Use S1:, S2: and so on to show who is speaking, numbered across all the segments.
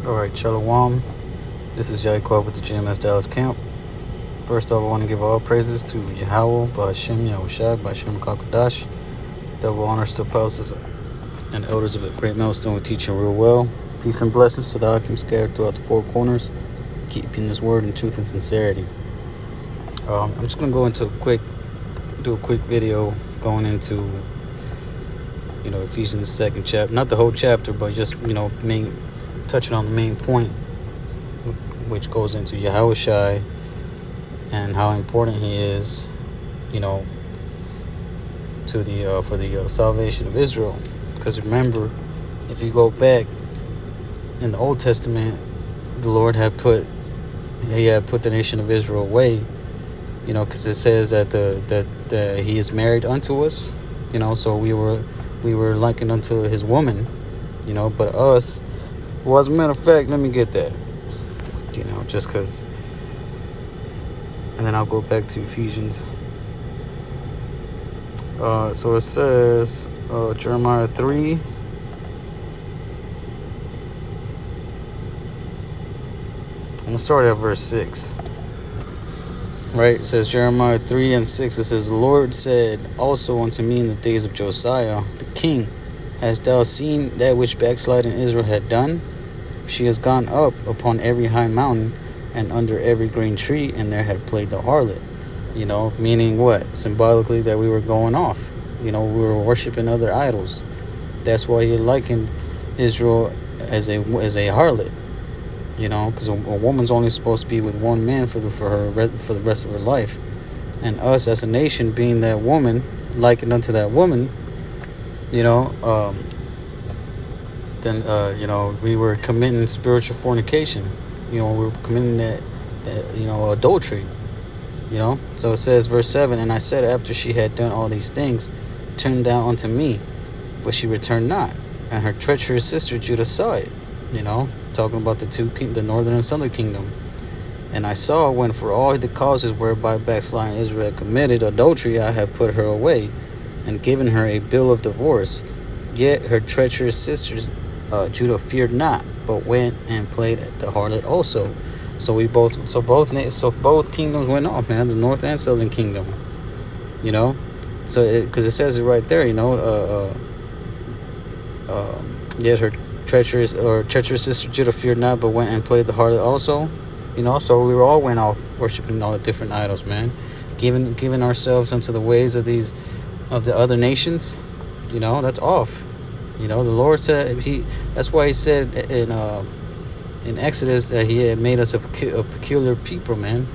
S1: Alright, Shalom. This is Yahawashi with the GMS Dallas camp. First off, I want to give all praises to Yahawashi, Bahashem, Yahawashi, Bahashem, Kakadash. Double honors to apostles and elders of the great millstone who teaching real well. Peace and blessings to the Hakim scattered throughout the four corners, keeping this word in truth and sincerity. I'm just going to go into do a quick video going into, Ephesians 2nd chapter. Not the whole chapter, but just, touching on the main point, which goes into Yahawashi and how important he is, to the for the salvation of Israel. Because remember, if you go back in the Old Testament, the Lord had put the nation of Israel away, because it says that that he is married unto us, so we were likened unto his woman, but us. Well, as a matter of fact, let me get that, just because. And then I'll go back to Ephesians. So it says, Jeremiah 3. I'm going to start at verse 6. Right? It says, Jeremiah 3 and 6. It says, the Lord said also unto me in the days of Josiah, the king, hast thou seen that which backsliding Israel had done? She has gone up upon every high mountain and under every green tree, and there had played the harlot. Meaning what? Symbolically that we were going off. We were worshiping other idols. That's why he likened Israel as a harlot. Because a woman's only supposed to be with one man for the rest of her life, and us as a nation being that woman, likened unto that woman, then we were committing spiritual fornication. We were committing that adultery. So it says, verse 7, and I said, after she had done all these things, turn down unto me, but she returned not, and her treacherous sister Judah saw it. Talking about the northern and southern kingdom. And I saw when for all the causes whereby backsliding Israel had committed adultery, I had put her away, and given her a bill of divorce. Yet her treacherous sisters Judah feared not, but went and played the harlot also. So both kingdoms went off, man. The north and southern kingdom. So because it says it right there. Yet her treacherous sister Judah feared not, but went and played the harlot also. So we were all went off worshiping all the different idols, man. Giving ourselves unto the ways of the other nations. That's off. The Lord said that's why he said in Exodus that he had made us a peculiar people, man.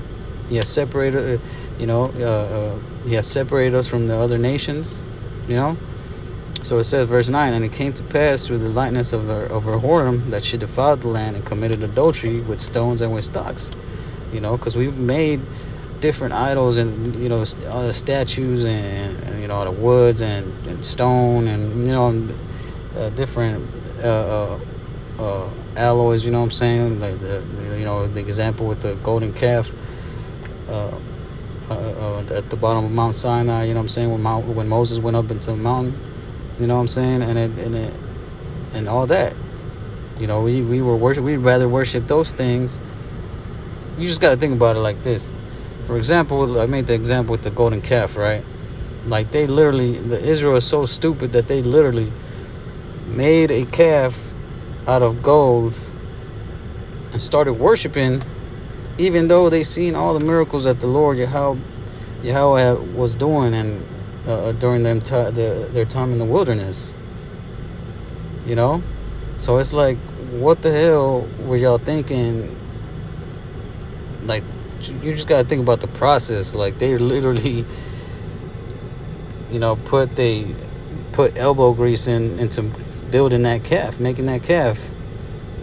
S1: He has separated, he has separated us from the other nations, So it says, verse 9, and it came to pass through the lightness of her whoredom that she defiled the land and committed adultery with stones and with stocks, because we made different idols and all the statues and all the woods and stone and different alloys, like the example with the golden calf at the bottom of Mount Sinai, when Moses went up into the mountain, and all that, we'd rather worship those things. You just got to think about it like this. For example, I made the example with the golden calf, right? Like Israel is so stupid that they literally made a calf out of gold and started worshiping, even though they seen all the miracles that the Lord Yahawashi was doing and during their time in the wilderness. So it's like, what the hell were y'all thinking? Like, you just gotta think about the process. Like, they literally put elbow grease into building that calf, making that calf.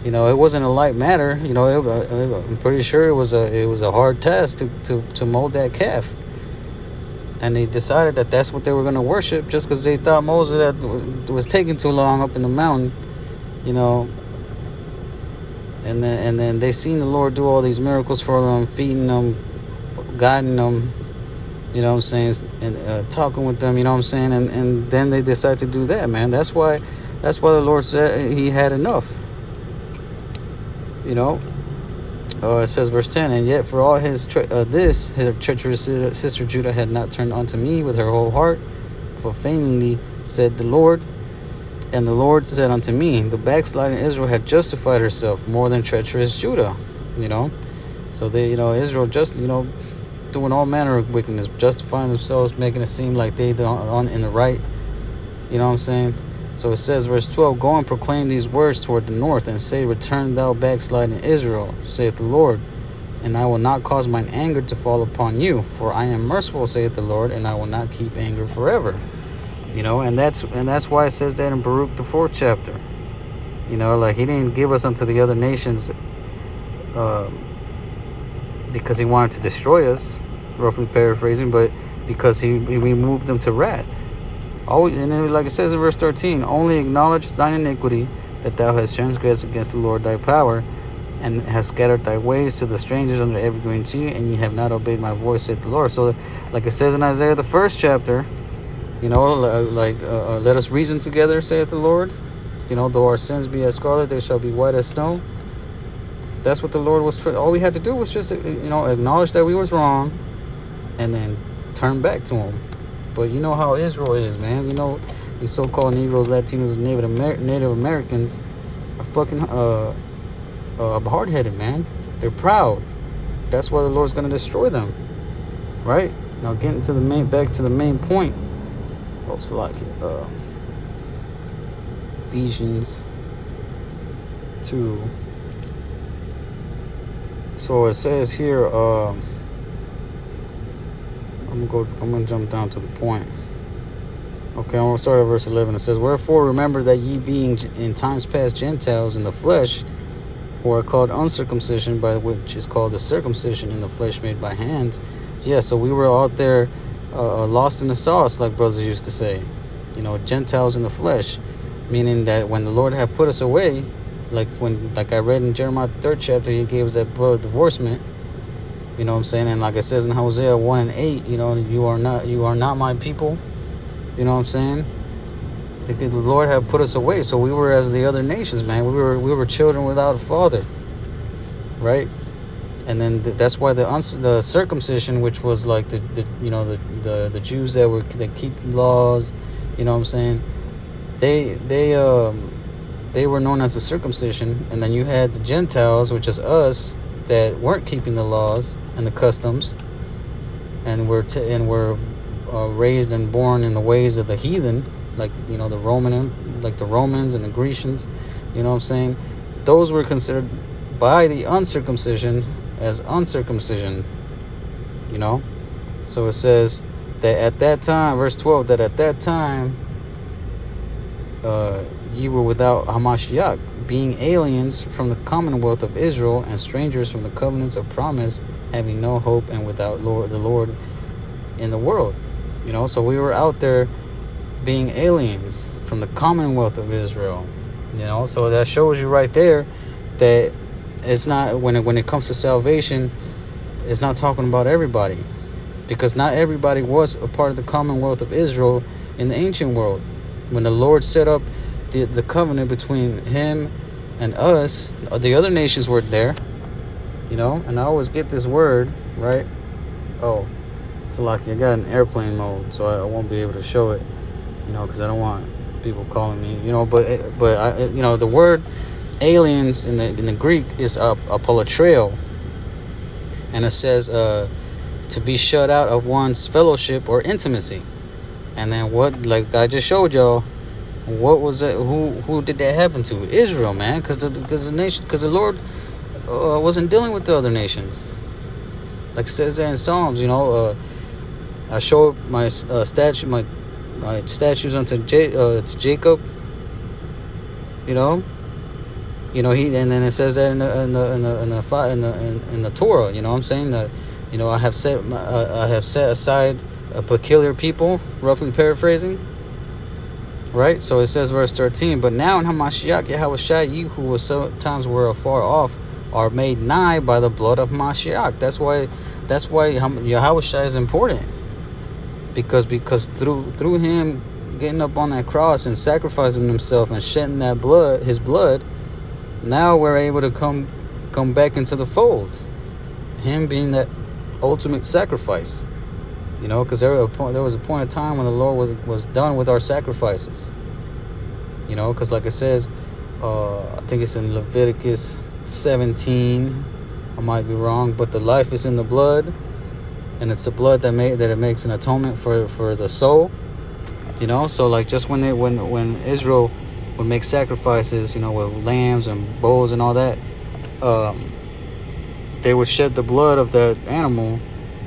S1: It wasn't a light matter. I'm pretty sure it was a hard task to mold that calf. And they decided that that's what they were going to worship just because they thought Moses was taking too long up in the mountain, And then they seen the Lord do all these miracles for them, feeding them, guiding them, and talking with them, and then they decide to do that, man. That's why the Lord said he had enough. You know, it says verse 10, and yet for all his his treacherous sister Judah had not turned unto me with her whole heart, for fainly said the Lord. And the Lord said unto me, the backsliding Israel had justified herself more than treacherous Judah. You know, so they, Israel just, doing all manner of wickedness, justifying themselves, making it seem like they in the right. You know what I'm saying? So it says, verse 12, go and proclaim these words toward the north, and say, return thou backsliding Israel, saith the Lord, and I will not cause mine anger to fall upon you, for I am merciful, saith the Lord, and I will not keep anger forever. And that's why it says that in Baruch, the 4th chapter. Like he didn't give us unto the other nations because he wanted to destroy us, roughly paraphrasing, but because he moved them to wrath. And then, like it says in verse 13, only acknowledge thine iniquity, that thou hast transgressed against the Lord thy power, and hast scattered thy ways to the strangers under every green tree, and ye have not obeyed my voice, saith the Lord. So, like it says in Isaiah, the 1st chapter, let us reason together, saith the Lord. Though our sins be as scarlet, they shall be white as snow. That's what the Lord was. All we had to do was just, acknowledge that we was wrong, and then turn back to Him. But you know how Israel is, man. These so-called Negroes, Latinos, Native Americans are fucking hard-headed, man. They're proud. That's why the Lord's gonna destroy them, right? Now, getting to back to the main point. Ephesians 2. So it says here, I'm gonna jump down to the point. Okay, I'm gonna start at verse 11. It says, wherefore remember that ye being in times past Gentiles in the flesh, who are called uncircumcision, by which is called the circumcision in the flesh made by hands. Yeah, so we were out there lost in the sauce, like brothers used to say. Gentiles in the flesh, meaning that when the Lord had put us away, like I read in Jeremiah 3rd chapter, He gave us that blood of divorcement. You know what I'm saying? And like it says in Hosea 1 and 8, you are not my people. You know what I'm saying? The Lord had put us away, so we were as the other nations, man. We were children without a father, right? And then that's why the circumcision, which was like the Jews that keep laws, you know what I'm saying? They were known as the circumcision, and then you had the Gentiles, which is us, that weren't keeping the laws and the customs, and were raised and born in the ways of the heathen, like the Romans and the Grecians. You know what I'm saying? Those were considered by the uncircumcision as uncircumcision. So it says that at that time, verse 12, that at that time ye were without Hamashiach, being aliens from the commonwealth of Israel, and strangers from the covenants of promise, having no hope, and without the Lord in the world. So we were out there being aliens from the commonwealth of Israel. So that shows you right there that it's not, when it comes to salvation, it's not talking about everybody, because not everybody was a part of the commonwealth of Israel in the ancient world. When the Lord set up the covenant between Him and us, the other nations were there. And I always get this word right. Oh, Salaki, I got an airplane mode, so I won't be able to show it, because I don't want people calling me, but the word aliens in the Greek is apolatreo, and it says to be shut out of one's fellowship or intimacy. And then what, like I just showed y'all, what was it? Who did that happen to? Israel, man, because the Lord wasn't dealing with the other nations, like it says there in Psalms. I showed my my statues unto to Jacob. He, and then it says that in the Torah. You know what I'm saying? That I have set aside a peculiar people, roughly paraphrasing. Right? So it says verse 13, but now in Hamashiach Yahawashi, ye who sometimes were afar off, are made nigh by the blood of Mashiach. That's why Yahawashi is important. Because through him getting up on that cross and sacrificing himself and shedding that blood, his blood, now we're able to come come back into the fold. Him being that ultimate sacrifice. Because there was a point of time when the Lord was done with our sacrifices. Because like it says, I think it's in Leviticus 17. I might be wrong, but the life is in the blood, and it's the blood that it makes an atonement for the soul. So like just when Israel would make sacrifices, with lambs and bulls and all that, they would shed the blood of that animal,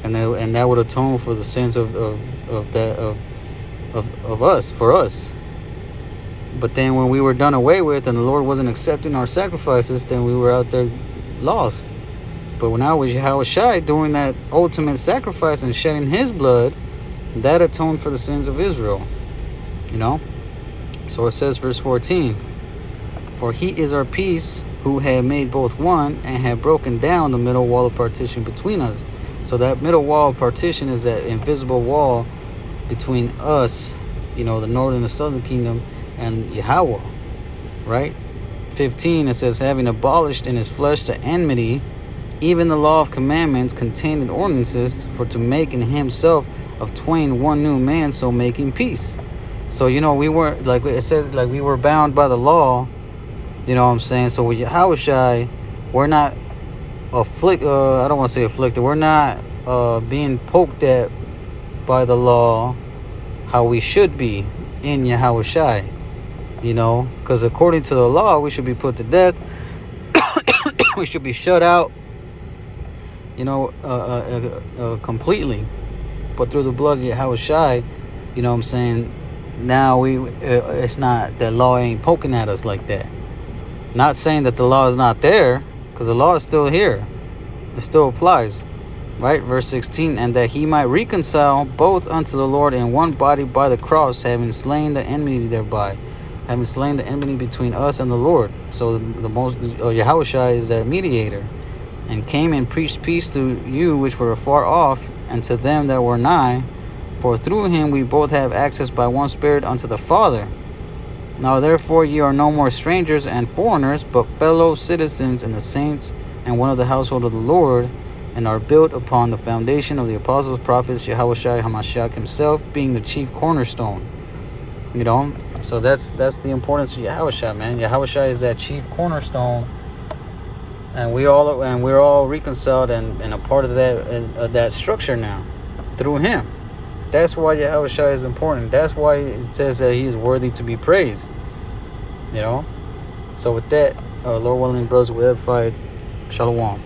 S1: and that would atone for the sins of us, for us. But then when we were done away with and the Lord wasn't accepting our sacrifices, then we were out there lost. But now with Yahawashi doing that ultimate sacrifice and shedding his blood, that atoned for the sins of Israel. So it says, verse 14, for he is our peace, who had made both one, and had broken down the middle wall of partition between us. So that middle wall of partition is that invisible wall between us, the northern and the southern kingdom, and Yahawah, right? 15, it says, having abolished in his flesh the enmity, even the law of commandments contained in ordinances, for to make in himself of twain one new man, so making peace. So, we weren't, like it said, like we were bound by the law, you know what I'm saying? So with Yahawashi, we're not I don't want to say afflicted, we're not being poked at by the law how we should be in Yahawashi, because according to the law, we should be put to death. We should be shut out, completely. But through the blood of Yahawashi, what I'm saying, now it's not, that law ain't poking at us like that. Not saying that the law is not there, because the law is still here. It still applies. Right? Verse 16, and that he might reconcile both unto the Lord in one body by the cross, having slain the enmity thereby. Having slain the enmity between us and the Lord. So the most Yahawashi is that mediator. And came and preached peace to you which were afar off, and to them that were nigh. For through him we both have access by one Spirit unto the Father. Now therefore ye are no more strangers and foreigners, but fellow citizens in the saints, and one of the household of the Lord, and are built upon the foundation of the apostles, prophets, Yahawashi HaMashiach himself, being the chief cornerstone. So that's the importance of Yahawashi, man. Yahawashi is that chief cornerstone, and we're all reconciled and a part of that structure now through him. That's why Yahawashi is important. That's why it says that he is worthy to be praised. So with that, Lord willing, brothers, we edified. Shalom.